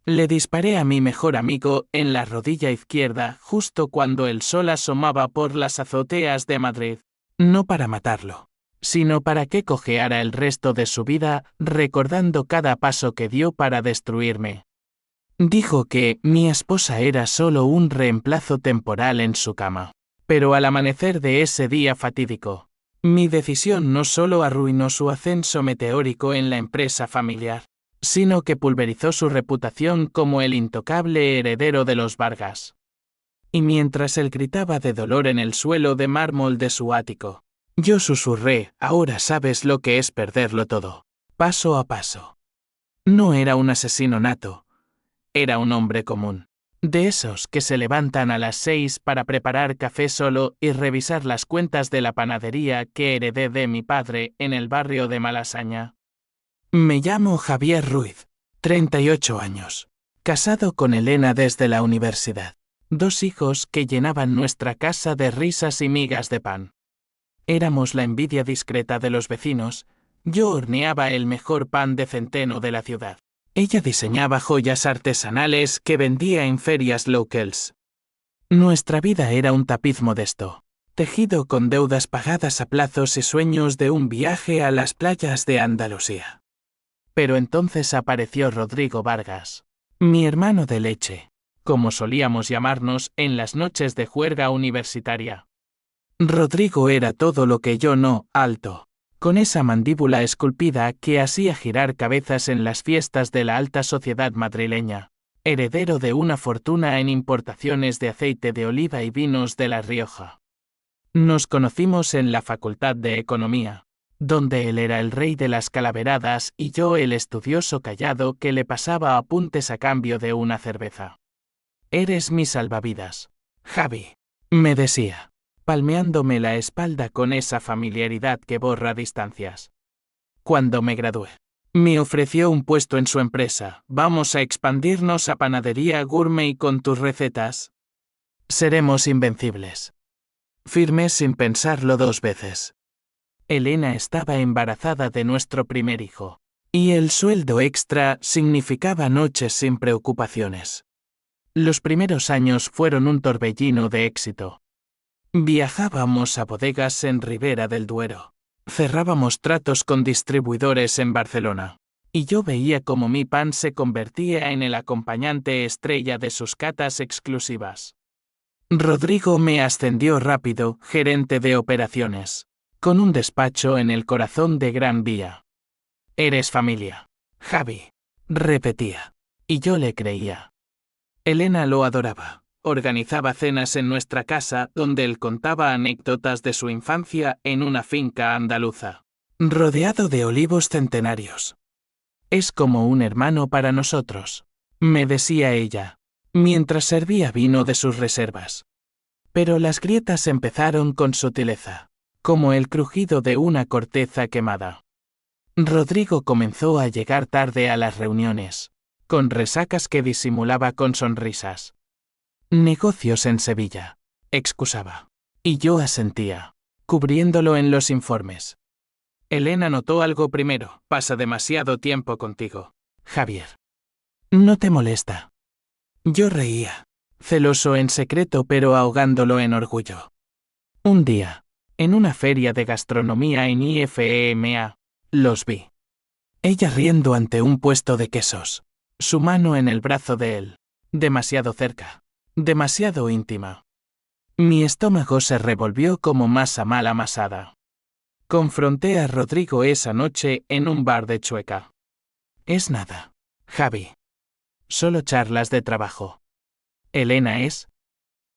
Le disparé a mi mejor amigo en la rodilla izquierda justo cuando el sol asomaba por las azoteas de Madrid. No para matarlo, sino para que cojeara el resto de su vida recordando cada paso que dio para destruirme. Dijo que mi esposa era solo un reemplazo temporal en su cama. Pero al amanecer de ese día fatídico, mi decisión no solo arruinó su ascenso meteórico en la empresa familiar, sino que pulverizó su reputación como el intocable heredero de los Vargas. Y mientras él gritaba de dolor en el suelo de mármol de su ático, yo susurré, ahora sabes lo que es perderlo todo, paso a paso. No era un asesino nato, era un hombre común. De esos que se levantan a las 6 para preparar café solo y revisar las cuentas de la panadería que heredé de mi padre en el barrio de Malasaña. Me llamo Javier Ruiz, 38 años, casado con Elena desde la universidad. 2 hijos que llenaban nuestra casa de risas y migas de pan. Éramos la envidia discreta de los vecinos, yo horneaba el mejor pan de centeno de la ciudad. Ella diseñaba joyas artesanales que vendía en ferias locals. Nuestra vida era un tapiz modesto, tejido con deudas pagadas a plazos y sueños de un viaje a las playas de Andalucía. Pero entonces apareció Rodrigo Vargas, mi hermano de leche, como solíamos llamarnos en las noches de juerga universitaria. Rodrigo era todo lo que yo no, alto, con esa mandíbula esculpida que hacía girar cabezas en las fiestas de la alta sociedad madrileña, heredero de una fortuna en importaciones de aceite de oliva y vinos de La Rioja. Nos conocimos en la Facultad de Economía, donde él era el rey de las calaveradas y yo el estudioso callado que le pasaba apuntes a cambio de una cerveza. Eres mi salvavidas, Javi, me decía, palmeándome la espalda con esa familiaridad que borra distancias. Cuando me gradué, me ofreció un puesto en su empresa. Vamos a expandirnos a panadería gourmet con tus recetas. Seremos invencibles. Firmé sin pensarlo 2 veces. Elena estaba embarazada de nuestro primer hijo, y el sueldo extra significaba noches sin preocupaciones. Los primeros años fueron un torbellino de éxito. Viajábamos a bodegas en Ribera del Duero. Cerrábamos tratos con distribuidores en Barcelona. Y yo veía cómo mi pan se convertía en el acompañante estrella de sus catas exclusivas. Rodrigo me ascendió rápido, gerente de operaciones, con un despacho en el corazón de Gran Vía. Eres familia, Javi, repetía. Y yo le creía. Elena lo adoraba. Organizaba cenas en nuestra casa donde él contaba anécdotas de su infancia en una finca andaluza, rodeado de olivos centenarios. Es como un hermano para nosotros, me decía ella, mientras servía vino de sus reservas. Pero las grietas empezaron con sutileza, como el crujido de una corteza quemada. Rodrigo comenzó a llegar tarde a las reuniones, con resacas que disimulaba con sonrisas. Negocios en Sevilla, excusaba. Y yo asentía, cubriéndolo en los informes. Elena notó algo primero. Pasa demasiado tiempo contigo, Javier. ¿No te molesta? Yo reía, celoso en secreto pero ahogándolo en orgullo. Un día, en una feria de gastronomía en IFEMA, los vi. Ella riendo ante un puesto de quesos, su mano en el brazo de él, demasiado cerca. Demasiado íntima. Mi estómago se revolvió como masa mal amasada. Confronté a Rodrigo esa noche en un bar de Chueca. Es nada, Javi. Solo charlas de trabajo. Elena es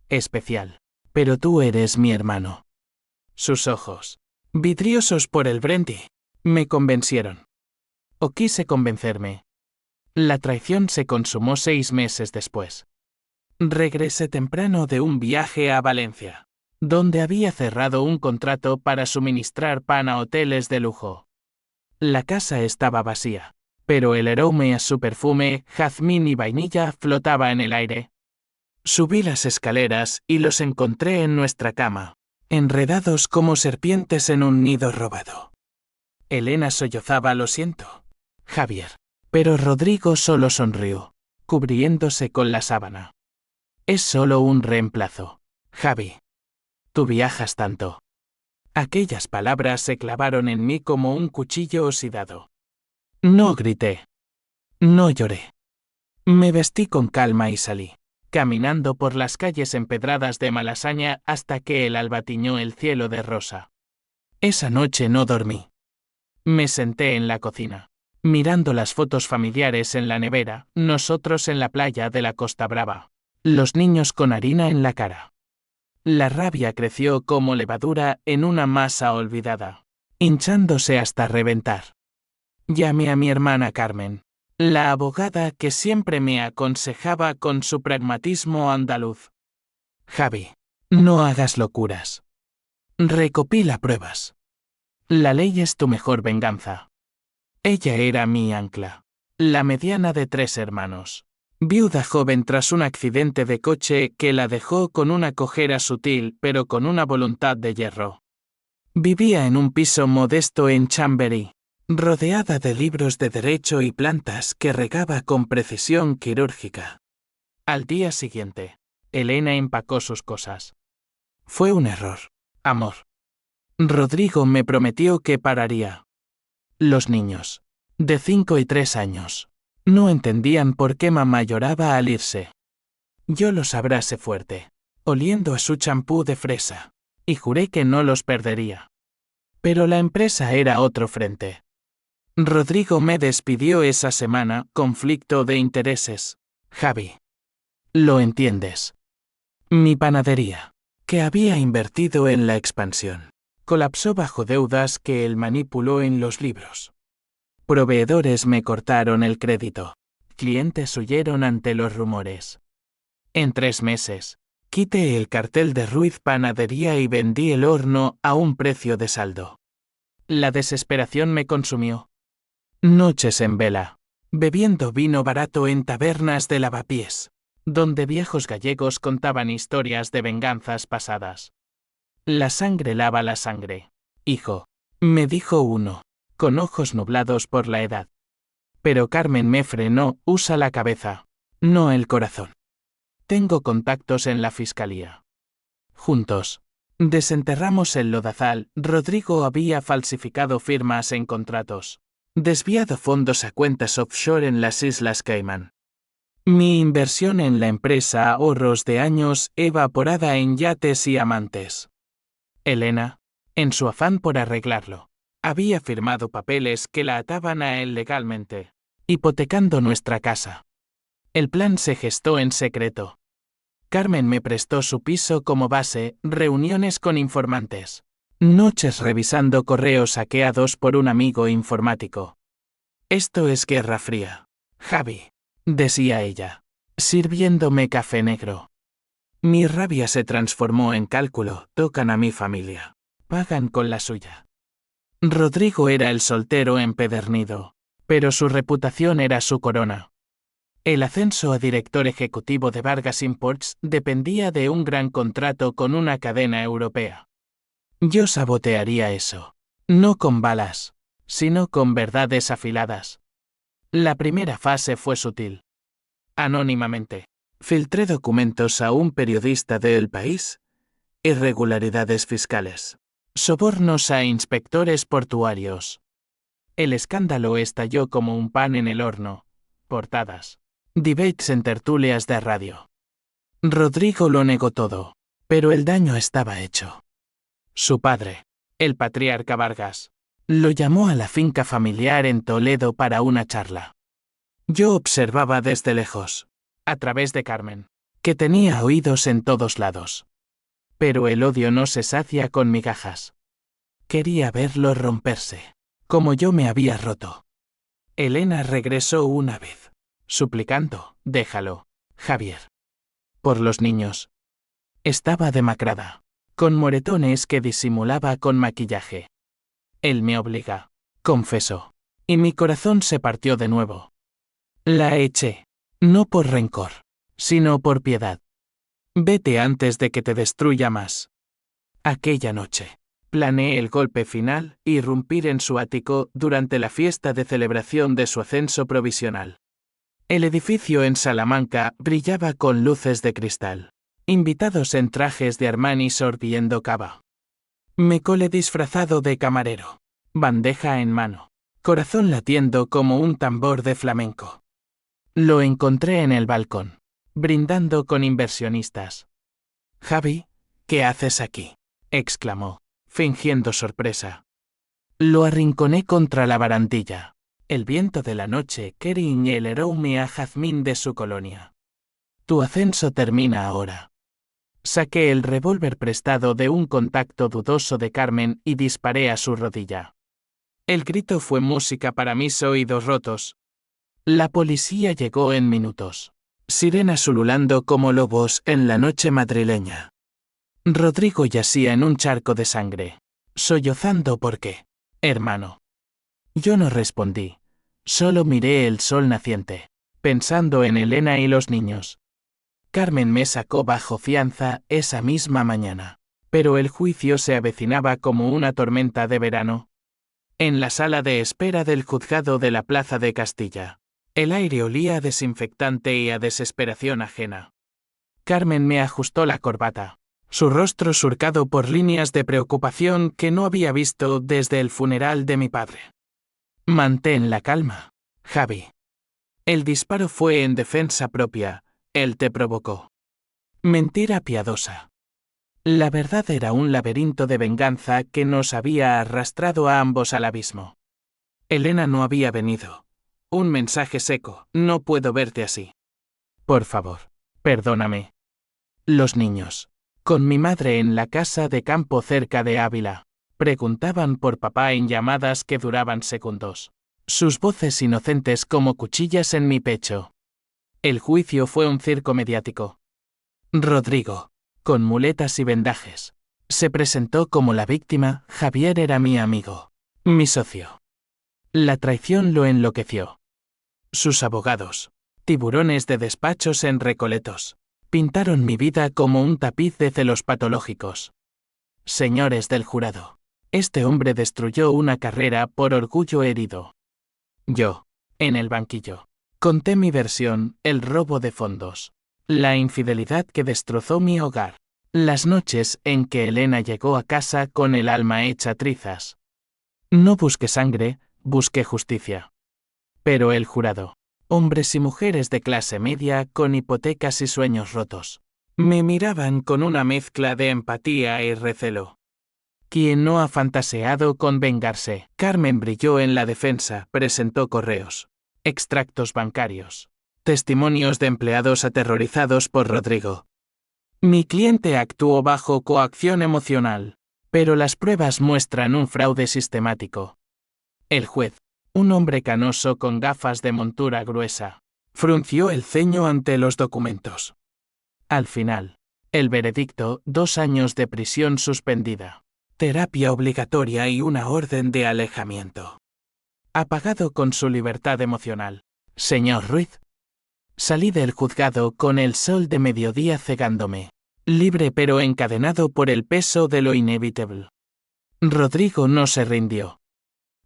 especial, pero tú eres mi hermano. Sus ojos, vidriosos por el brandy, me convencieron. O quise convencerme. La traición se consumó 6 meses después. Regresé temprano de un viaje a Valencia, donde había cerrado un contrato para suministrar pan a hoteles de lujo. La casa estaba vacía, pero el aroma a su perfume, jazmín y vainilla flotaba en el aire. Subí las escaleras y los encontré en nuestra cama, enredados como serpientes en un nido robado. Elena sollozaba, lo siento, Javier, pero Rodrigo solo sonrió, cubriéndose con la sábana. Es solo un reemplazo. Javi. Tú viajas tanto. Aquellas palabras se clavaron en mí como un cuchillo oxidado. No grité. No lloré. Me vestí con calma y salí, caminando por las calles empedradas de Malasaña hasta que el alba tiñó el cielo de rosa. Esa noche no dormí. Me senté en la cocina, mirando las fotos familiares en la nevera, nosotros en la playa de la Costa Brava, los niños con harina en la cara. La rabia creció como levadura en una masa olvidada, hinchándose hasta reventar. Llamé a mi hermana Carmen, la abogada que siempre me aconsejaba con su pragmatismo andaluz. Javi, no hagas locuras. Recopila pruebas. La ley es tu mejor venganza. Ella era mi ancla, la mediana de 3 hermanos. Viuda joven tras un accidente de coche que la dejó con una cojera sutil pero con una voluntad de hierro. Vivía en un piso modesto en Chamberí, rodeada de libros de derecho y plantas que regaba con precisión quirúrgica. Al día siguiente, Elena empacó sus cosas. Fue un error, amor. Rodrigo me prometió que pararía. Los niños, de 5 y 3 años, no entendían por qué mamá lloraba al irse. Yo los abracé fuerte, oliendo a su champú de fresa, y juré que no los perdería. Pero la empresa era otro frente. Rodrigo me despidió esa semana, conflicto de intereses. Javi. Lo entiendes. Mi panadería, que había invertido en la expansión, colapsó bajo deudas que él manipuló en los libros. Proveedores me cortaron el crédito. Clientes huyeron ante los rumores. En 3 meses, quité el cartel de Ruiz Panadería y vendí el horno a un precio de saldo. La desesperación me consumió. Noches en vela, bebiendo vino barato en tabernas de lavapiés, donde viejos gallegos contaban historias de venganzas pasadas. La sangre lava la sangre, hijo, me dijo uno, con ojos nublados por la edad. Pero Carmen me frenó, usa la cabeza, no el corazón. Tengo contactos en la fiscalía. Juntos, desenterramos el lodazal. Rodrigo había falsificado firmas en contratos, desviado fondos a cuentas offshore en las Islas Caimán. Mi inversión en la empresa ahorros de años evaporada en yates y amantes. Elena, en su afán por arreglarlo, había firmado papeles que la ataban a él legalmente, hipotecando nuestra casa. El plan se gestó en secreto. Carmen me prestó su piso como base, reuniones con informantes, noches revisando correos hackeados por un amigo informático. Esto es guerra fría, Javi, decía ella, sirviéndome café negro. Mi rabia se transformó en cálculo, tocan a mi familia, pagan con la suya. Rodrigo era el soltero empedernido, pero su reputación era su corona. El ascenso a director ejecutivo de Vargas Imports dependía de un gran contrato con una cadena europea. Yo sabotearía eso, no con balas, sino con verdades afiladas. La primera fase fue sutil. Anónimamente, filtré documentos a un periodista de El País, irregularidades fiscales, sobornos a inspectores portuarios. El escándalo estalló como un pan en el horno, portadas, debates en tertulias de radio. Rodrigo lo negó todo, pero el daño estaba hecho. Su padre, el patriarca Vargas, lo llamó a la finca familiar en Toledo para una charla. Yo observaba desde lejos, a través de Carmen, que tenía oídos en todos lados. Pero el odio no se sacia con migajas. Quería verlo romperse, como yo me había roto. Elena regresó una vez, suplicando, déjalo, Javier. Por los niños. Estaba demacrada, con moretones que disimulaba con maquillaje. Él me obliga, confesó, y mi corazón se partió de nuevo. La eché, no por rencor, sino por piedad. Vete antes de que te destruya más. Aquella noche, planeé el golpe final, irrumpir en su ático durante la fiesta de celebración de su ascenso provisional. El edificio en Salamanca brillaba con luces de cristal. Invitados en trajes de Armani sorbiendo cava. Me colé disfrazado de camarero. Bandeja en mano. Corazón latiendo como un tambor de flamenco. Lo encontré en el balcón, brindando con inversionistas. «Javi, ¿qué haces aquí?», exclamó, fingiendo sorpresa. Lo arrinconé contra la barandilla. El viento de la noche quería el aroma a jazmín de su colonia. «Tu ascenso termina ahora». Saqué el revólver prestado de un contacto dudoso de Carmen y disparé a su rodilla. El grito fue música para mis oídos rotos. La policía llegó en minutos. Sirenas ululando como lobos en la noche madrileña. Rodrigo yacía en un charco de sangre, sollozando ¿por qué, hermano? Yo no respondí. Solo miré el sol naciente, pensando en Elena y los niños. Carmen me sacó bajo fianza esa misma mañana, pero el juicio se avecinaba como una tormenta de verano. En la sala de espera del juzgado de la Plaza de Castilla, el aire olía a desinfectante y a desesperación ajena. Carmen me ajustó la corbata, su rostro surcado por líneas de preocupación que no había visto desde el funeral de mi padre. «Mantén la calma, Javi. El disparo fue en defensa propia, él te provocó». Mentira piadosa. La verdad era un laberinto de venganza que nos había arrastrado a ambos al abismo. Elena no había venido. Un mensaje seco, «No puedo verte así. Por favor, perdóname». Los niños, con mi madre en la casa de campo cerca de Ávila, preguntaban por papá en llamadas que duraban segundos. Sus voces inocentes como cuchillas en mi pecho. El juicio fue un circo mediático. Rodrigo, con muletas y vendajes, se presentó como la víctima. Javier era mi amigo, mi socio. La traición lo enloqueció. Sus abogados, tiburones de despachos en Recoletos, pintaron mi vida como un tapiz de celos patológicos. Señores del jurado, este hombre destruyó una carrera por orgullo herido. Yo, en el banquillo, conté mi versión, el robo de fondos, la infidelidad que destrozó mi hogar, las noches en que Elena llegó a casa con el alma hecha trizas. No busqué sangre, busqué justicia. Pero el jurado, hombres y mujeres de clase media con hipotecas y sueños rotos, me miraban con una mezcla de empatía y recelo. ¿Quién no ha fantaseado con vengarse? Carmen brilló en la defensa, presentó correos, extractos bancarios, testimonios de empleados aterrorizados por Rodrigo. Mi cliente actuó bajo coacción emocional, pero las pruebas muestran un fraude sistemático. El juez, un hombre canoso con gafas de montura gruesa, frunció el ceño ante los documentos. Al final, el veredicto: 2 años de prisión suspendida, terapia obligatoria y una orden de alejamiento. Ha pagado con su libertad emocional, señor Ruiz. Salí del juzgado con el sol de mediodía cegándome, libre pero encadenado por el peso de lo inevitable. Rodrigo no se rindió.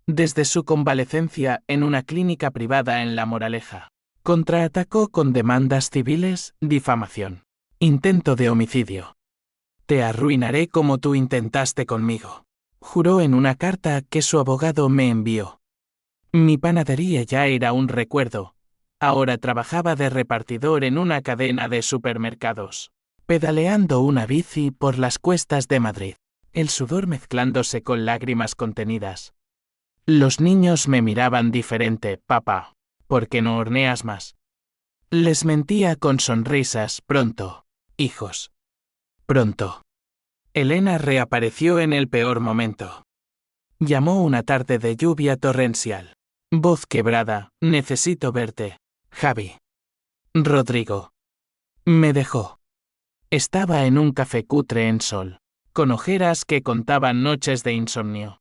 Desde su convalecencia en una clínica privada en La Moraleja, contraatacó con demandas civiles, difamación, intento de homicidio. «Te arruinaré como tú intentaste conmigo», juró en una carta que su abogado me envió. Mi panadería ya era un recuerdo. Ahora trabajaba de repartidor en una cadena de supermercados, pedaleando una bici por las cuestas de Madrid, el sudor mezclándose con lágrimas contenidas. Los niños me miraban diferente. «Papá, ¿por qué no horneas más?». Les mentía con sonrisas. «Pronto, hijos. Pronto». Elena reapareció en el peor momento. Llamó una tarde de lluvia torrencial. Voz quebrada: «Necesito verte, Javi». Rodrigo. Me dejó. Estaba en un café cutre en Sol, con ojeras que contaban noches de insomnio.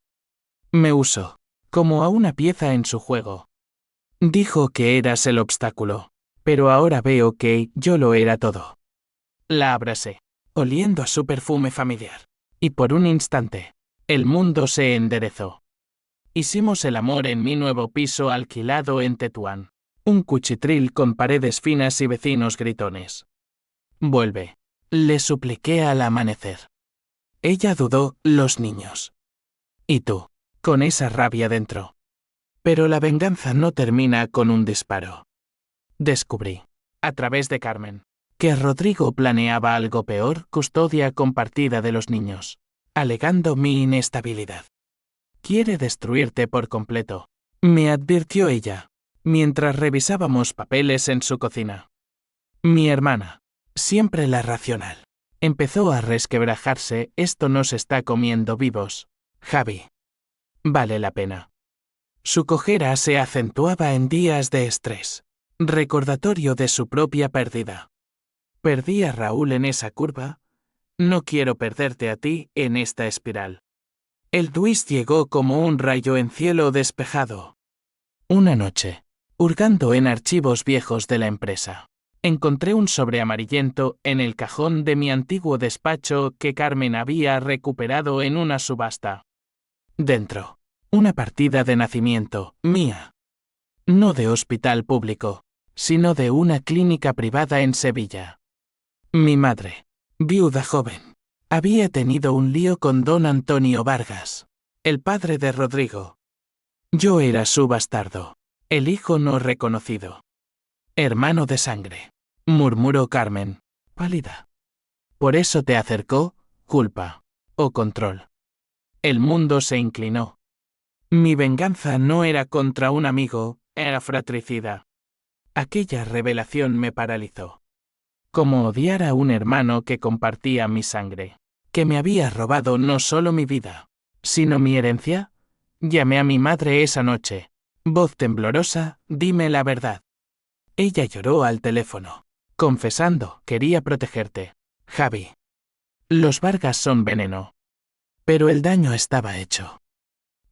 Me usó, como a una pieza en su juego. Dijo que eras el obstáculo, pero ahora veo que yo lo era todo. La abracé, oliendo a su perfume familiar, y por un instante, el mundo se enderezó. Hicimos el amor en mi nuevo piso alquilado en Tetuán, Un cuchitril con paredes finas y vecinos gritones. Vuelve. Le supliqué al amanecer. Ella dudó, los niños. Y tú, con esa rabia dentro. Pero la venganza no termina con un disparo. Descubrí, a través de Carmen, que Rodrigo planeaba algo peor, custodia compartida de los niños, alegando mi inestabilidad. Quiere destruirte por completo, me advirtió ella, mientras revisábamos papeles en su cocina. Mi hermana, siempre la racional, empezó a resquebrajarse. Esto nos está comiendo vivos, Javi. Vale la pena. Su cojera se acentuaba en días de estrés, recordatorio de su propia pérdida. Perdí a Raúl en esa curva. No quiero perderte a ti en esta espiral. El twist llegó como un rayo en cielo despejado. Una noche, hurgando en archivos viejos de la empresa, encontré un sobre amarillento en el cajón de mi antiguo despacho que Carmen había recuperado en una subasta. Dentro, una partida de nacimiento, mía. No de hospital público, sino de una clínica privada en Sevilla. Mi madre, viuda joven, había tenido un lío con don Antonio Vargas, el padre de Rodrigo. Yo era su bastardo, el hijo no reconocido. Hermano de sangre, murmuró Carmen, pálida. Por eso te acercó, culpa, o control. El mundo se inclinó. Mi venganza no era contra un amigo, era fratricida. Aquella revelación me paralizó. Como odiar a un hermano que compartía mi sangre, que me había robado no solo mi vida, sino mi herencia. Llamé a mi madre esa noche. Voz temblorosa, dime la verdad. Ella lloró al teléfono, confesando, quería protegerte, Javi. Los Vargas son veneno. Pero el daño estaba hecho.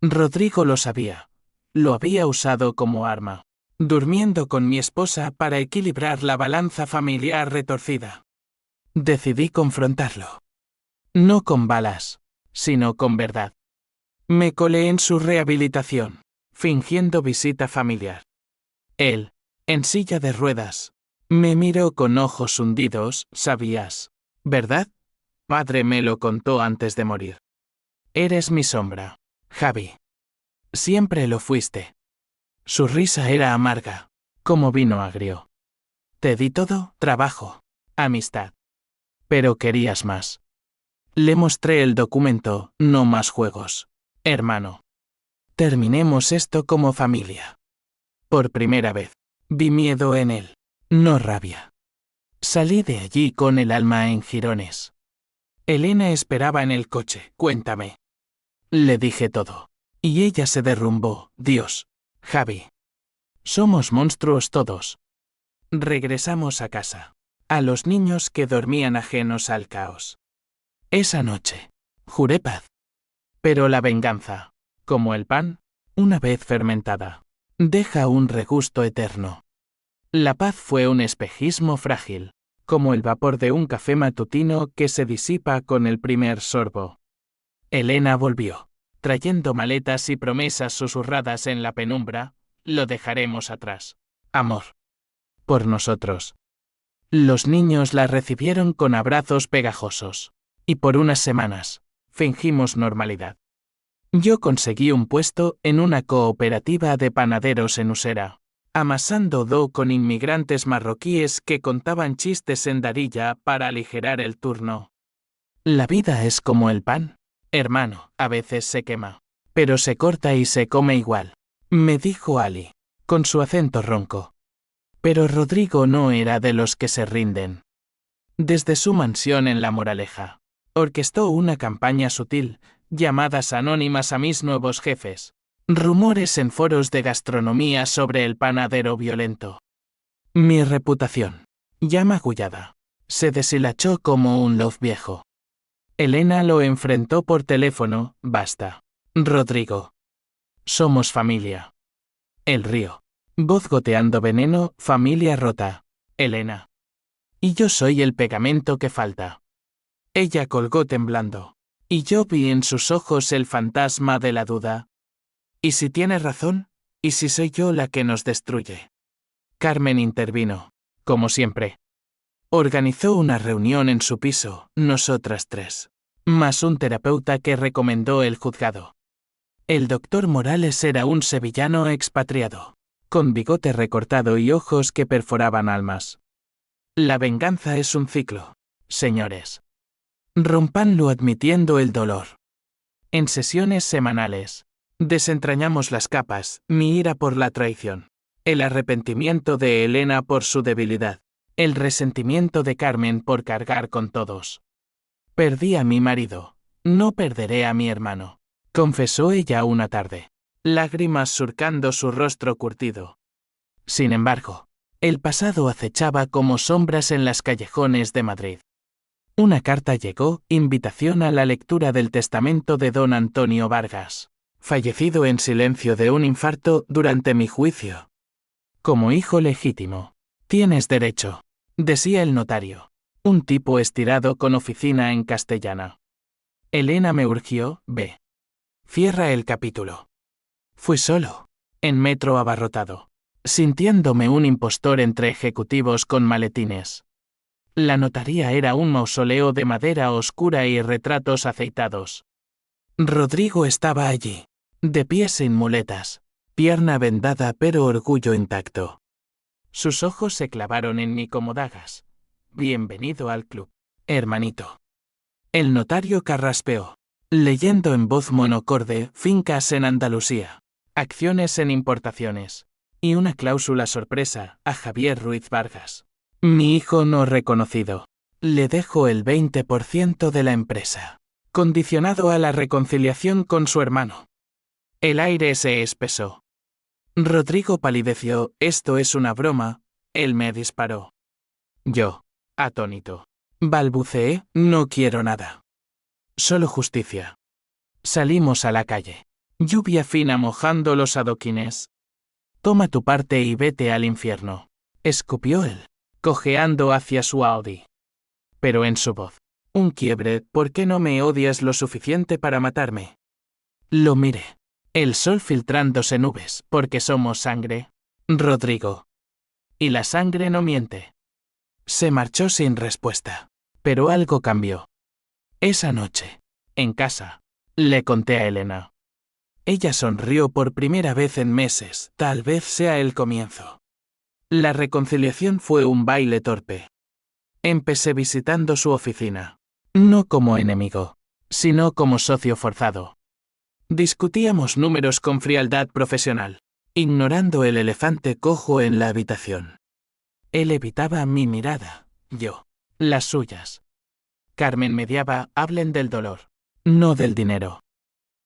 Rodrigo lo sabía. Lo había usado como arma, durmiendo con mi esposa para equilibrar la balanza familiar retorcida. Decidí confrontarlo. No con balas, sino con verdad. Me colé en su rehabilitación, fingiendo visita familiar. Él, en silla de ruedas, me miró con ojos hundidos. ¿Sabías? ¿Verdad? Padre me lo contó antes de morir. Eres mi sombra, Javi. Siempre lo fuiste. Su risa era amarga, como vino agrio. Te di todo, trabajo, amistad. Pero querías más. Le mostré el documento, no más juegos, hermano. Terminemos esto como familia. Por primera vez, vi miedo en él, no rabia. Salí de allí con el alma en jirones. Elena esperaba en el coche. Cuéntame. Le dije todo. Y ella se derrumbó. Dios, Javi. Somos monstruos todos. Regresamos a casa. A los niños que dormían ajenos al caos. Esa noche, juré paz. Pero la venganza, como el pan, una vez fermentada, deja un regusto eterno. La paz fue un espejismo frágil, como el vapor de un café matutino que se disipa con el primer sorbo. Elena volvió, trayendo maletas y promesas susurradas en la penumbra. Lo dejaremos atrás. Amor. Por nosotros. Los niños la recibieron con abrazos pegajosos. Y por unas semanas, fingimos normalidad. Yo conseguí un puesto en una cooperativa de panaderos en Usera, amasando dough con inmigrantes marroquíes que contaban chistes en Darija para aligerar el turno. La vida es como el pan, hermano, a veces se quema, pero se corta y se come igual, me dijo Ali, con su acento ronco. Pero Rodrigo no era de los que se rinden. Desde su mansión en La Moraleja, orquestó una campaña sutil, llamadas anónimas a mis nuevos jefes, rumores en foros de gastronomía sobre el panadero violento. Mi reputación, ya magullada, se deshilachó como un loz viejo. Elena lo enfrentó por teléfono. Basta, Rodrigo. Somos familia. El río. Voz goteando veneno. Familia rota. Elena. Y yo soy el pegamento que falta. Ella colgó temblando. Y yo vi en sus ojos el fantasma de la duda. ¿Y si tiene razón? ¿Y si soy yo la que nos destruye? Carmen intervino, como siempre. Organizó una reunión en su piso, nosotras tres, más un terapeuta que recomendó el juzgado. El doctor Morales era un sevillano expatriado, con bigote recortado y ojos que perforaban almas. La venganza es un ciclo, señores. Rompanlo admitiendo el dolor. En sesiones semanales, desentrañamos las capas, mi ira por la traición, el arrepentimiento de Elena por su debilidad, el resentimiento de Carmen por cargar con todos. Perdí a mi marido, no perderé a mi hermano, confesó ella una tarde, lágrimas surcando su rostro curtido. Sin embargo, el pasado acechaba como sombras en las callejones de Madrid. Una carta llegó, invitación a la lectura del testamento de don Antonio Vargas, fallecido en silencio de un infarto durante mi juicio. Como hijo legítimo, tienes derecho, decía el notario, un tipo estirado con oficina en castellana. Elena me urgió, ve. Cierra el capítulo. Fui solo, en metro abarrotado, sintiéndome un impostor entre ejecutivos con maletines. La notaría era un mausoleo de madera oscura y retratos aceitados. Rodrigo estaba allí, de pie sin muletas, pierna vendada pero orgullo intacto. Sus ojos se clavaron en mí como dagas. Bienvenido al club, hermanito. El notario carraspeó, leyendo en voz monocorde fincas en Andalucía, acciones en importaciones, y una cláusula sorpresa a Javier Ruiz Vargas. Mi hijo no reconocido. Le dejo el 20% de la empresa, condicionado a la reconciliación con su hermano. El aire se espesó. Rodrigo palideció, esto es una broma, él me disparó. Yo, atónito, balbuceé, no quiero nada. Solo justicia. Salimos a la calle. Lluvia fina mojando los adoquines. Toma tu parte y vete al infierno, escupió él, cojeando hacia su Audi. Pero en su voz, un quiebre, ¿por qué no me odias lo suficiente para matarme? Lo miré. El sol filtrándose nubes, porque somos sangre. Rodrigo. Y la sangre no miente. Se marchó sin respuesta. Pero algo cambió. Esa noche, en casa, le conté a Elena. Ella sonrió por primera vez en meses, tal vez sea el comienzo. La reconciliación fue un baile torpe. Empecé visitando su oficina. No como enemigo, sino como socio forzado. Discutíamos números con frialdad profesional, ignorando el elefante cojo en la habitación. Él evitaba mi mirada, yo, las suyas. Carmen mediaba, hablen del dolor, no del dinero.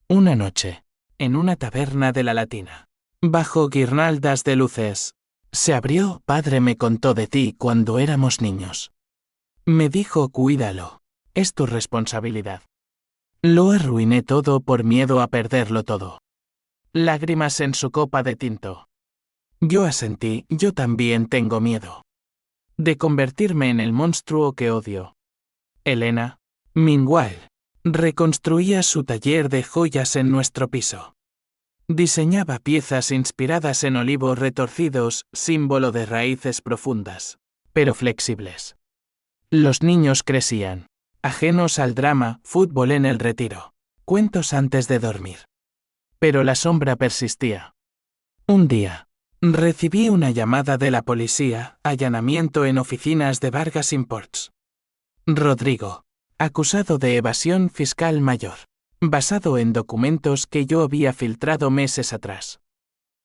Una noche, en una taberna de la Latina, bajo guirnaldas de luces, se abrió, padre me contó de ti cuando éramos niños. Me dijo, cuídalo, es tu responsabilidad. Lo arruiné todo por miedo a perderlo todo. Lágrimas en su copa de tinto. Yo asentí, yo también tengo miedo. De convertirme en el monstruo que odio. Elena, meanwhile, reconstruía su taller de joyas en nuestro piso. Diseñaba piezas inspiradas en olivos retorcidos, símbolo de raíces profundas, pero flexibles. Los niños crecían, ajenos al drama, fútbol en el retiro, cuentos antes de dormir. Pero la sombra persistía. Un día, recibí una llamada de la policía, allanamiento en oficinas de Vargas Imports. Rodrigo, acusado de evasión fiscal mayor, basado en documentos que yo había filtrado meses atrás.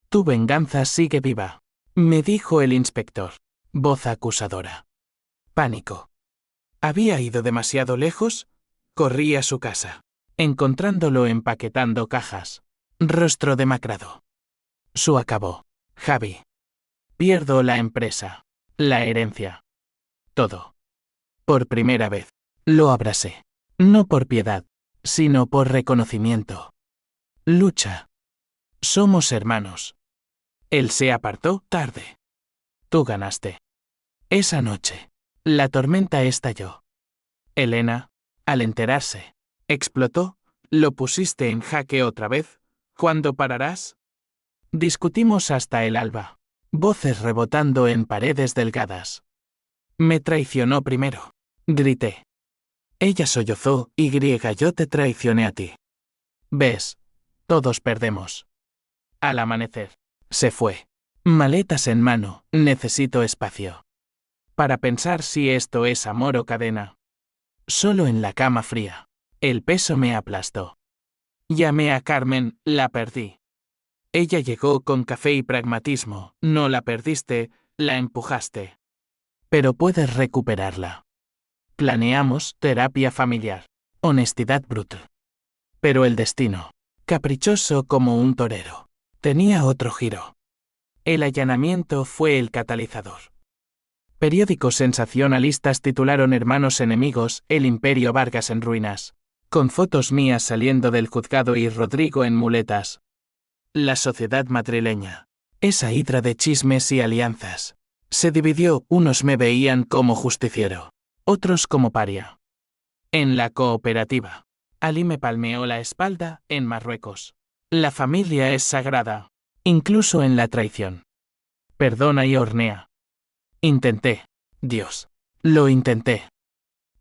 Tu venganza sigue viva, me dijo el inspector, voz acusadora. Pánico. ¿Había ido demasiado lejos? Corrí a su casa, encontrándolo empaquetando cajas. Rostro demacrado. Su acabó. Javi. Pierdo la empresa, la herencia. Todo. Por primera vez, lo abracé. No por piedad, sino por reconocimiento. Lucha. Somos hermanos. Él se apartó tarde. Tú ganaste. Esa noche, la tormenta estalló. Elena, al enterarse, explotó, lo pusiste en jaque otra vez, ¿cuándo pararás? Discutimos hasta el alba. Voces rebotando en paredes delgadas. Me traicionó primero. Grité. Ella sollozó, y yo te traicioné a ti. ¿Ves? Todos perdemos. Al amanecer. Se fue. Maletas en mano, necesito espacio. Para pensar si esto es amor o cadena. Solo en la cama fría. El peso me aplastó. Llamé a Carmen, la perdí. Ella llegó con café y pragmatismo, no la perdiste, la empujaste. Pero puedes recuperarla. Planeamos terapia familiar. Honestidad brutal. Pero el destino, caprichoso como un torero, tenía otro giro. El allanamiento fue el catalizador. Periódicos sensacionalistas titularon Hermanos enemigos, el Imperio Vargas en ruinas. Con fotos mías saliendo del juzgado y Rodrigo en muletas. La sociedad madrileña. Esa hidra de chismes y alianzas. Se dividió, unos me veían como justiciero, otros como paria. En la cooperativa. Ali me palmeó la espalda, en Marruecos. La familia es sagrada, incluso en la traición. Perdona y hornea. Intenté. Dios. Lo intenté.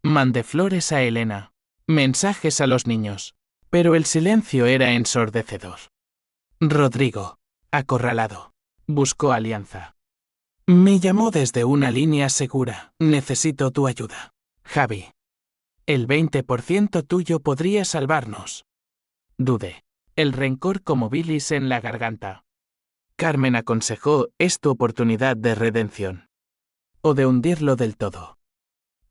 Mandé flores a Elena. Mensajes a los niños. Pero el silencio era ensordecedor. Rodrigo, acorralado, buscó alianza. Me llamó desde una línea segura. Necesito tu ayuda. Javi. El 20% tuyo podría salvarnos. Dudé. El rencor como bilis en la garganta. Carmen aconsejó, es tu oportunidad de redención. O de hundirlo del todo.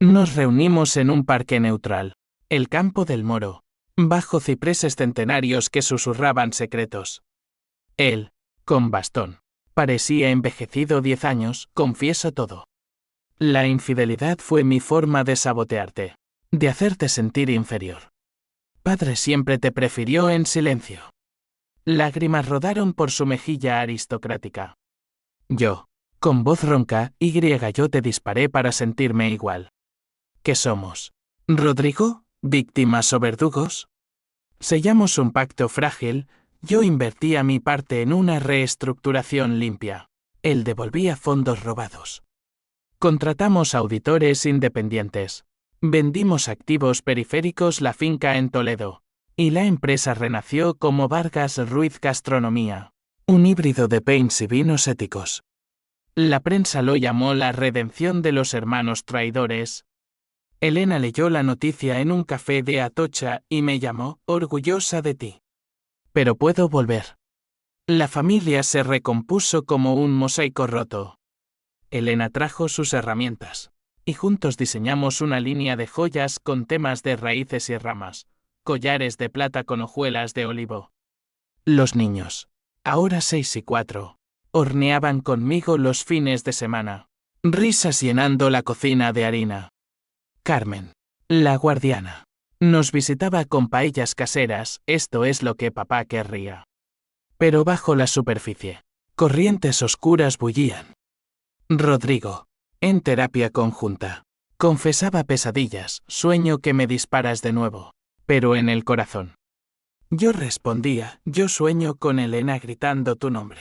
Nos reunimos en un parque neutral. El campo del Moro. Bajo cipreses centenarios que susurraban secretos. Él, con bastón. Parecía envejecido 10 años, confieso todo. La infidelidad fue mi forma de sabotearte. De hacerte sentir inferior. Padre siempre te prefirió en silencio. Lágrimas rodaron por su mejilla aristocrática. Yo, con voz ronca, yo te disparé para sentirme igual. ¿Qué somos? ¿Rodrigo? ¿Víctimas o verdugos? Sellamos un pacto frágil, yo invertía mi parte en una reestructuración limpia. Él devolvía fondos robados. Contratamos auditores independientes. Vendimos activos periféricos, la finca en Toledo. Y la empresa renació como Vargas Ruiz Gastronomía. Un híbrido de paints y vinos éticos. La prensa lo llamó la redención de los hermanos traidores. Elena leyó la noticia en un café de Atocha y me llamó, orgullosa de ti. Pero puedo volver. La familia se recompuso como un mosaico roto. Elena trajo sus herramientas. Y juntos diseñamos una línea de joyas con temas de raíces y ramas. Collares de plata con hojuelas de olivo. Los niños, ahora 6 y 4, horneaban conmigo los fines de semana. Risas llenando la cocina de harina. Carmen, la guardiana, nos visitaba con paellas caseras, esto es lo que papá querría. Pero bajo la superficie, corrientes oscuras bullían. Rodrigo, en terapia conjunta, confesaba pesadillas, sueño que me disparas de nuevo, pero en el corazón. Yo respondía, yo sueño con Elena gritando tu nombre.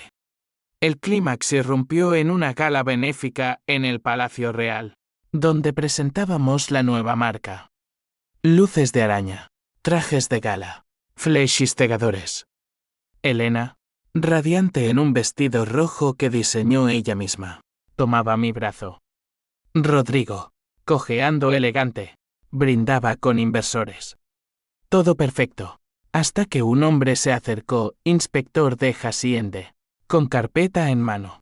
El clímax irrumpió en una gala benéfica en el Palacio Real, donde presentábamos la nueva marca. Luces de araña, trajes de gala, flechis cegadores. Elena, radiante en un vestido rojo que diseñó ella misma, tomaba mi brazo. Rodrigo, cojeando elegante, brindaba con inversores. Todo perfecto, hasta que un hombre se acercó, inspector de Hacienda, con carpeta en mano.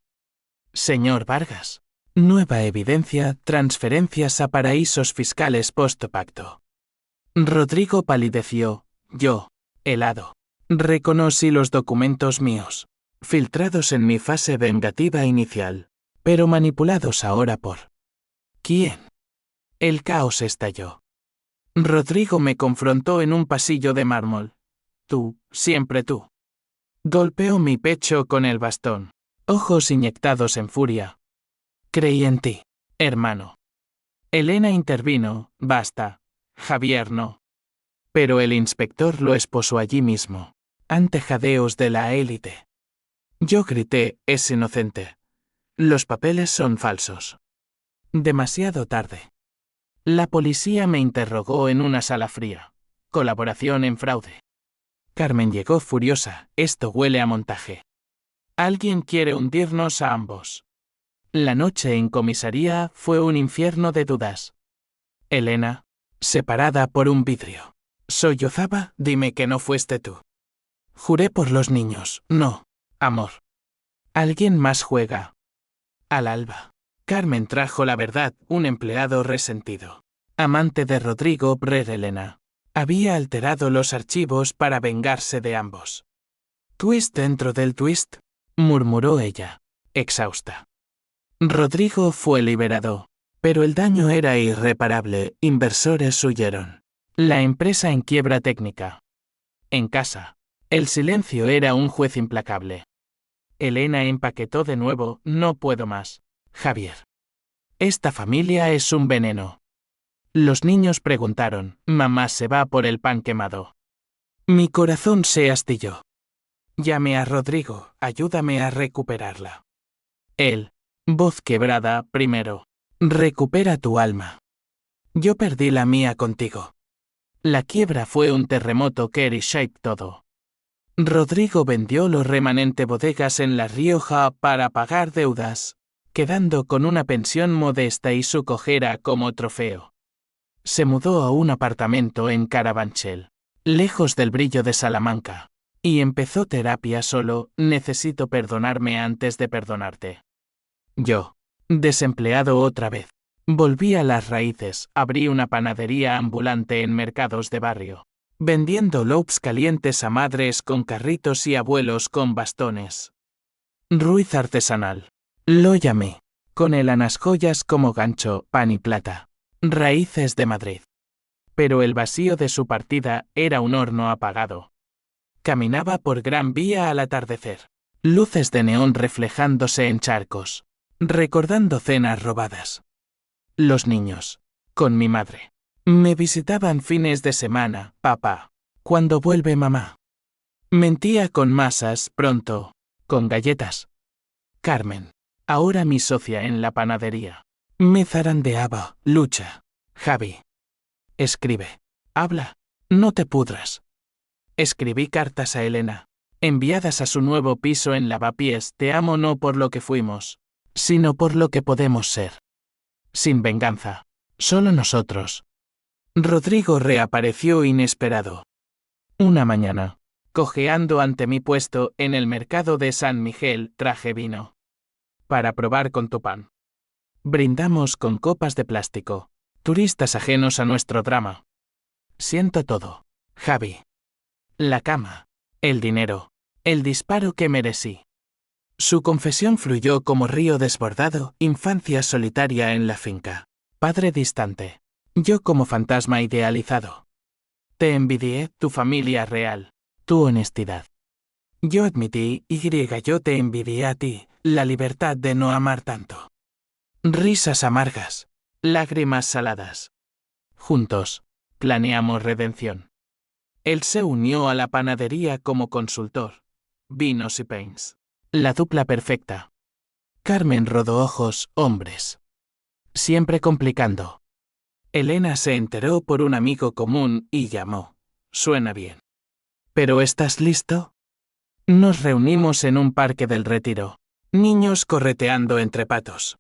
Señor Vargas, nueva evidencia, transferencias a paraísos fiscales post-pacto. Rodrigo palideció, yo, helado. Reconocí los documentos míos, filtrados en mi fase vengativa inicial, pero manipulados ahora por... ¿Quién? El caos estalló. Rodrigo me confrontó en un pasillo de mármol. Tú, siempre tú. Golpeó mi pecho con el bastón, ojos inyectados en furia. Creí en ti, hermano. Elena intervino, basta. Javier no. Pero el inspector lo esposó allí mismo, ante jadeos de la élite. Yo grité, es inocente. Los papeles son falsos. Demasiado tarde. La policía me interrogó en una sala fría. Colaboración en fraude. Carmen llegó furiosa. Esto huele a montaje. Alguien quiere hundirnos a ambos. La noche en comisaría fue un infierno de dudas. Elena, separada por un vidrio. Sollozaba, dime que no fuiste tú. Juré por los niños, no, amor. Alguien más juega. Al alba. Carmen trajo la verdad, un empleado resentido. Amante de Rodrigo Brer. Elena había alterado los archivos para vengarse de ambos. Twist dentro del twist, murmuró ella, exhausta. Rodrigo fue liberado, pero el daño era irreparable, inversores huyeron. La empresa en quiebra técnica. En casa, el silencio era un juez implacable. Elena empaquetó de nuevo, no puedo más, Javier. Esta familia es un veneno. Los niños preguntaron, mamá se va por el pan quemado. Mi corazón se astilló. Llame a Rodrigo, ayúdame a recuperarla. Él, voz quebrada, primero. Recupera tu alma. Yo perdí la mía contigo. La quiebra fue un terremoto que reshape todo. Rodrigo vendió los remanentes bodegas en La Rioja para pagar deudas, quedando con una pensión modesta y su cojera como trofeo. Se mudó a un apartamento en Carabanchel, lejos del brillo de Salamanca, y empezó terapia solo. Necesito perdonarme antes de perdonarte. Yo, desempleado otra vez, volví a las raíces, abrí una panadería ambulante en mercados de barrio, vendiendo loaves calientes a madres con carritos y abuelos con bastones. Ruiz artesanal. Lo llamé, con el joyas como gancho, pan y plata. Raíces de Madrid. Pero el vacío de su partida era un horno apagado. Caminaba por Gran Vía al atardecer. Luces de neón reflejándose en charcos. Recordando cenas robadas. Los niños, con mi madre, me visitaban fines de semana, papá. ¿Cuándo vuelve mamá? Mentía con masas, pronto, con galletas. Carmen, ahora mi socia en la panadería. Me zarandeaba, lucha. Javi. Escribe. Habla. No te pudras. Escribí cartas a Elena, enviadas a su nuevo piso en Lavapiés. Te amo no por lo que fuimos, sino por lo que podemos ser. Sin venganza. Solo nosotros. Rodrigo reapareció inesperado. Una mañana, cojeando ante mi puesto en el mercado de San Miguel, traje vino. Para probar con tu pan. Brindamos con copas de plástico, turistas ajenos a nuestro drama. Siento todo, Javi. La cama, el dinero, el disparo que merecí. Su confesión fluyó como río desbordado, infancia solitaria en la finca, padre distante, yo como fantasma idealizado. Te envidié, tu familia real, tu honestidad. Yo admití, yo te envidié a ti, la libertad de no amar tanto. Risas amargas, lágrimas saladas. Juntos, planeamos redención. Él se unió a la panadería como consultor. Vinos y pains. La dupla perfecta. Carmen rodó ojos, hombres. Siempre complicando. Elena se enteró por un amigo común y llamó. Suena bien. ¿Pero estás listo? Nos reunimos en un parque del Retiro. Niños correteando entre patos.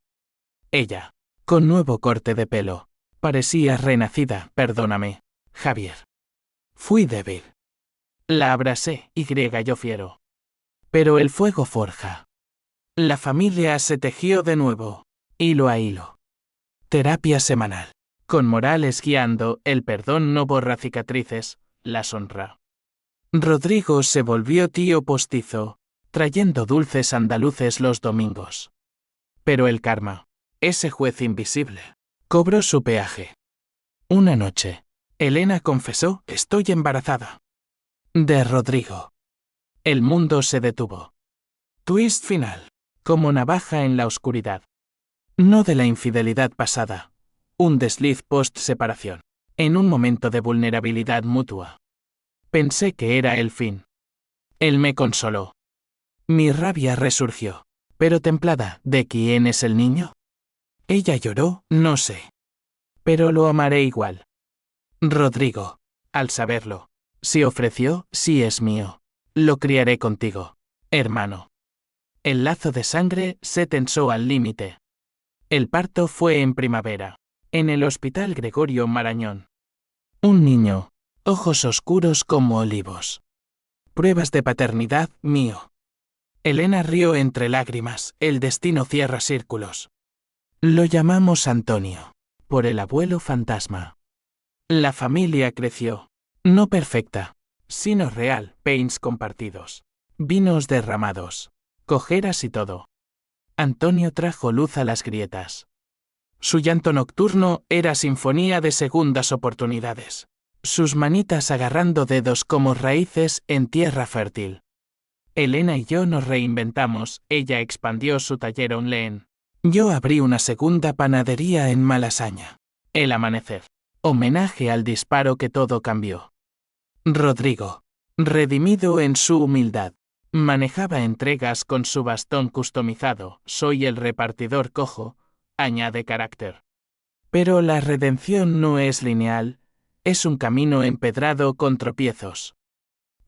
Ella, con nuevo corte de pelo, parecía renacida. Perdóname, Javier. Fui débil. La abracé, yo fiero. Pero el fuego forja. La familia se tejió de nuevo, hilo a hilo. Terapia semanal. Con Morales guiando, el perdón no borra cicatrices, las honra. Rodrigo se volvió tío postizo, trayendo dulces andaluces los domingos. Pero el karma, ese juez invisible, cobró su peaje. Una noche, Elena confesó, estoy embarazada. De Rodrigo. El mundo se detuvo. Twist final. Como navaja en la oscuridad. No de la infidelidad pasada. Un desliz post-separación. En un momento de vulnerabilidad mutua. Pensé que era el fin. Él me consoló. Mi rabia resurgió. Pero templada, ¿de quién es el niño? Ella lloró, no sé. Pero lo amaré igual. Rodrigo, al saberlo, se ofreció, sí es mío. Lo criaré contigo, hermano. El lazo de sangre se tensó al límite. El parto fue en primavera, en el Hospital Gregorio Marañón. Un niño, ojos oscuros como olivos. Pruebas de paternidad, mío. Elena rió entre lágrimas, el destino cierra círculos. Lo llamamos Antonio, por el abuelo fantasma. La familia creció. No perfecta, sino real, pains compartidos. Vinos derramados. Cojeras y todo. Antonio trajo luz a las grietas. Su llanto nocturno era sinfonía de segundas oportunidades. Sus manitas agarrando dedos como raíces en tierra fértil. Elena y yo nos reinventamos, ella expandió su taller online. Yo abrí una segunda panadería en Malasaña. El amanecer. Homenaje al disparo que todo cambió. Rodrigo, redimido en su humildad, manejaba entregas con su bastón customizado, soy el repartidor cojo, añade carácter. Pero la redención no es lineal, es un camino empedrado con tropiezos.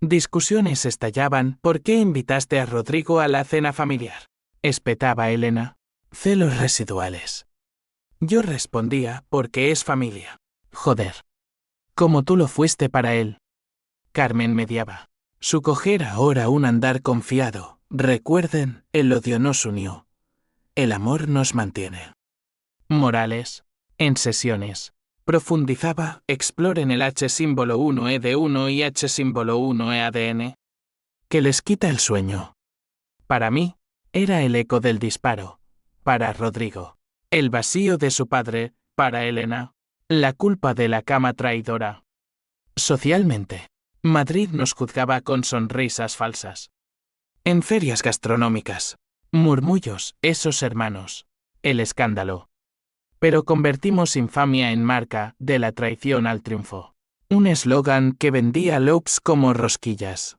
Discusiones estallaban, ¿por qué invitaste a Rodrigo a la cena familiar? Espetaba Elena. Celos residuales. Yo respondía, porque es familia. Joder. Como tú lo fuiste para él. Carmen mediaba. Su coger ahora un andar confiado. Recuerden, el odio nos unió. El amor nos mantiene. Morales. En sesiones. Profundizaba, exploren el H símbolo 1E1 y H símbolo 1E-ADN. Que les quita el sueño. Para mí, era el eco del disparo. Para Rodrigo. El vacío de su padre, para Elena. La culpa de la cama traidora. Socialmente, Madrid nos juzgaba con sonrisas falsas. En ferias gastronómicas. Murmullos, esos hermanos. El escándalo. Pero convertimos infamia en marca, de la traición al triunfo. Un eslogan que vendía loops como rosquillas.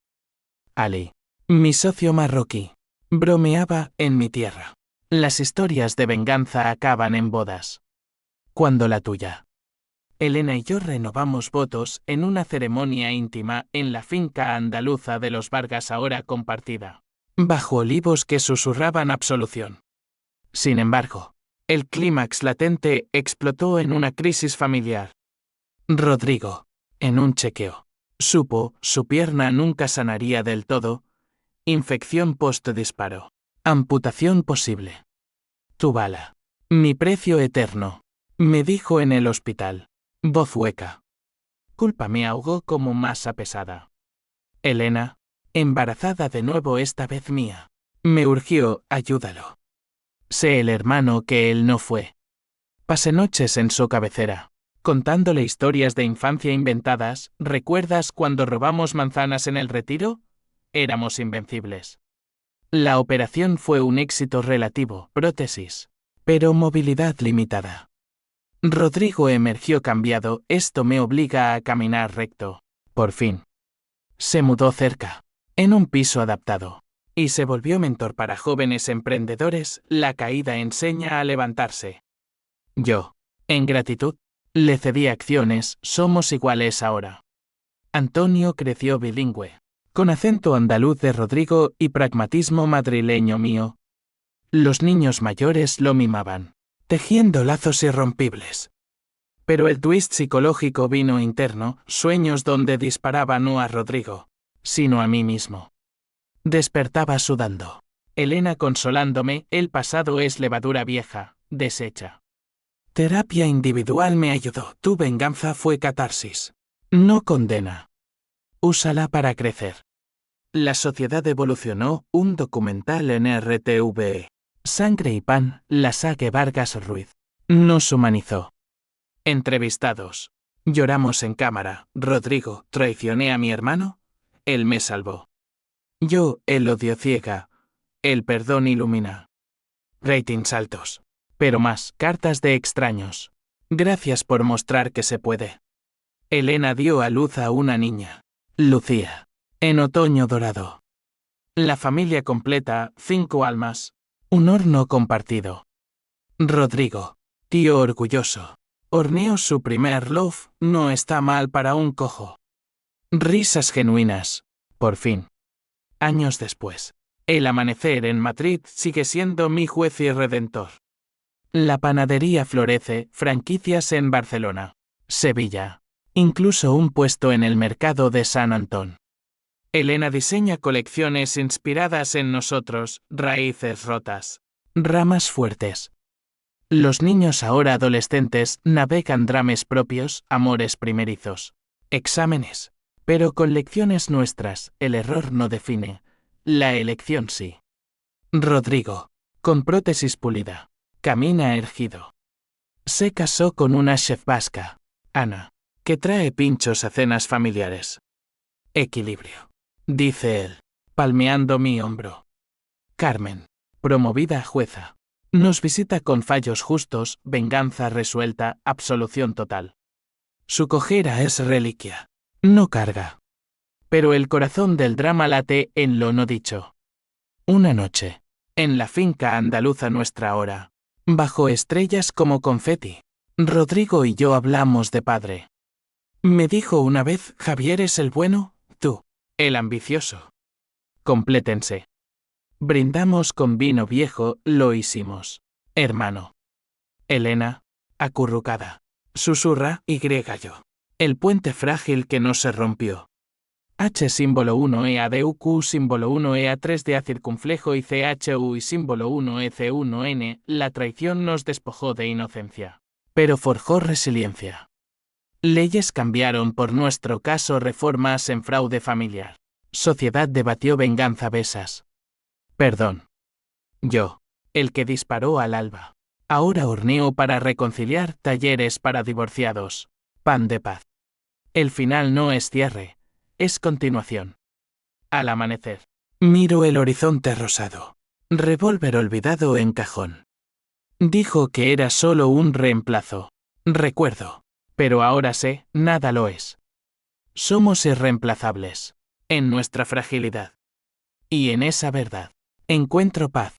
Ali, mi socio marroquí, bromeaba en mi tierra. Las historias de venganza acaban en bodas. Cuando la tuya. Elena y yo renovamos votos en una ceremonia íntima en la finca andaluza de los Vargas ahora compartida. Bajo olivos que susurraban absolución. Sin embargo, el clímax latente explotó en una crisis familiar. Rodrigo, en un chequeo, supo, su pierna nunca sanaría del todo. Infección post-disparo. Amputación posible. Tu bala. Mi precio eterno. Me dijo en el hospital. Voz hueca. Culpa me ahogó como masa pesada. Elena, embarazada de nuevo esta vez mía. Me urgió, ayúdalo. Sé el hermano que él no fue. Pasé noches en su cabecera, contándole historias de infancia inventadas. ¿Recuerdas cuando robamos manzanas en el Retiro? Éramos invencibles. La operación fue un éxito relativo, prótesis, pero movilidad limitada. Rodrigo emergió cambiado, esto me obliga a caminar recto. Por fin. Se mudó cerca, en un piso adaptado, y se volvió mentor para jóvenes emprendedores. La caída enseña a levantarse. Yo, en gratitud, le cedí acciones, somos iguales ahora. Antonio creció bilingüe, con acento andaluz de Rodrigo y pragmatismo madrileño mío. Los niños mayores lo mimaban, tejiendo lazos irrompibles. Pero el twist psicológico vino interno, sueños donde disparaba no a Rodrigo, sino a mí mismo. Despertaba sudando. Elena consolándome, el pasado es levadura vieja, deshecha. Terapia individual me ayudó, tu venganza fue catarsis. No condena. Úsala para crecer. La sociedad evolucionó, un documental en RTVE. Sangre y pan, la saque Vargas Ruiz. Nos humanizó. Entrevistados. Lloramos en cámara. Rodrigo, ¿traicioné a mi hermano? Él me salvó. Yo, el odio ciega. El perdón ilumina. Ratings altos. Pero más, cartas de extraños. Gracias por mostrar que se puede. Elena dio a luz a una niña. Lucía. En otoño dorado. La familia completa, 5 almas. Un horno compartido. Rodrigo. Tío orgulloso. Horneó su primer loaf, no está mal para un cojo. Risas genuinas. Por fin. Años después. El amanecer en Madrid sigue siendo mi juez y redentor. La panadería florece, franquicias en Barcelona, Sevilla. Incluso un puesto en el mercado de San Antón. Elena diseña colecciones inspiradas en nosotros, raíces rotas. Ramas fuertes. Los niños ahora adolescentes navegan dramas propios, amores primerizos. Exámenes. Pero con lecciones nuestras, el error no define. La elección sí. Rodrigo. Con prótesis pulida. Camina erguido. Se casó con una chef vasca, Ana, que trae pinchos a cenas familiares. Equilibrio. Dice él, palmeando mi hombro. Carmen. Promovida a jueza. Nos visita con fallos justos, venganza resuelta, absolución total. Su cojera es reliquia. No carga. Pero el corazón del drama late en lo no dicho. Una noche. En la finca andaluza nuestra hora. Bajo estrellas como confeti. Rodrigo y yo hablamos de padre. Me dijo una vez, Javier es el bueno, tú, el ambicioso. Complétense. Brindamos con vino viejo, lo hicimos. Hermano. Elena, acurrucada. Susurra, y yo. El puente frágil que no se rompió. H símbolo 1 EADUQ símbolo 1 EA3 de A circunflejo y CHU y símbolo 1 EC1N, la traición nos despojó de inocencia. Pero forjó resiliencia. Leyes cambiaron por nuestro caso, reformas en fraude familiar. Sociedad debatió venganza besas. Perdón. Yo, el que disparó al alba. Ahora horneo para reconciliar, talleres para divorciados. Pan de paz. El final no es cierre, es continuación. Al amanecer. Miro el horizonte rosado. Revólver olvidado en cajón. Dijo que era solo un reemplazo. Recuerdo. Pero ahora sé, nada lo es. Somos irreemplazables. En nuestra fragilidad. Y en esa verdad. Encuentro paz.